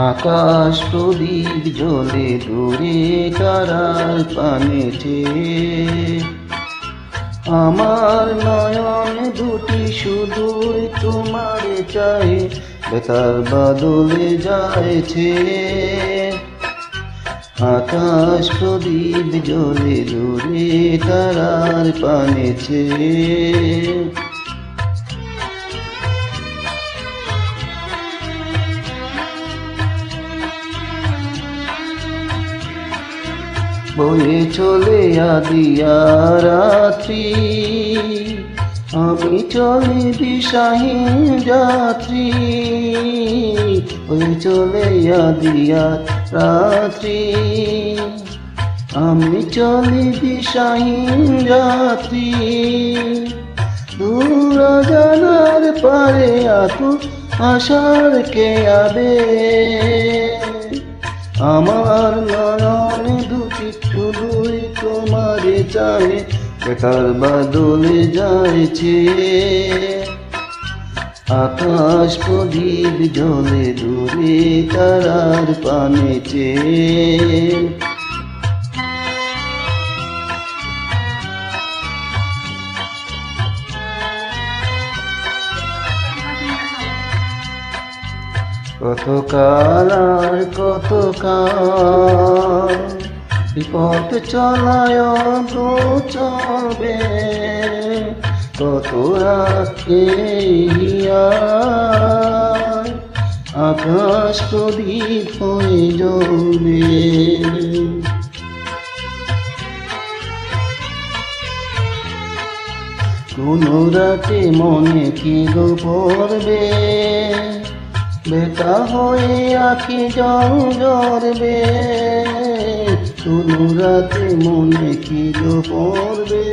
আকাশ প্রদীপ জ্বলে দূরে তারার পানেছে। আমার নয়ন দুটি শুধুই তোমার চাই, বেতার বাদলে যাইছে। আকাশ প্রদীপ জ্বলে দূরে তারার পানেছে। বয়ে চলে আদিয়া রাত্রি, আমি চলি দিশাহীন যাত্রী। বয়ে চলে আদিয়া রাত্রি, আমি চলি দিশাহীন যাত্রী। দূর জানার পারে আকুল আশার কে আবে, আমার নয়ন দুটি শুধুই তোমারে চাই, বেতার বাদলে যাইছে। আকাশ প্রদীপ জ্বলে দূরে তারার পানেছে। কত কাল আর কত কাল পথ চলায় তো চলবে, কত রাতে আকাশ প্রদীপ হয়ে জ্বলবে। কোন রাতে মনে কি গো পড়বে, বেতা হয়ে আখি জল ঝরবে। কোন রাতে মনে কি গো পড়বে,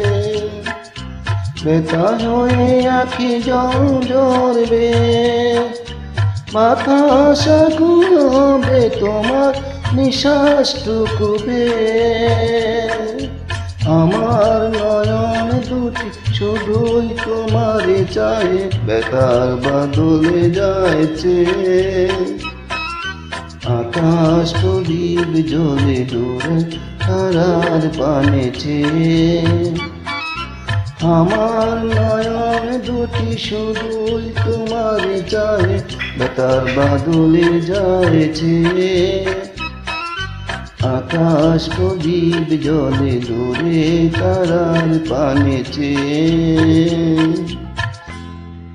বেতা হয়ে আখি জল ঝরবে। মাথা আশা ঘুরবে তোমার নিঃশ্বাস টুকুবে, আমার নয়ন দুটি শুধুই তোমারে চাই, বেতার বাদলে যাইছে। আকাশ প্রদীপ জ্বলে দূরে তারার পানেছে। আমার নয়ন দুটি শুধুই তোমারে চাই, বেতার বাদলে যাইছে। আকাশ প্রদীপ জ্বলে দূরে তারার পানেছে।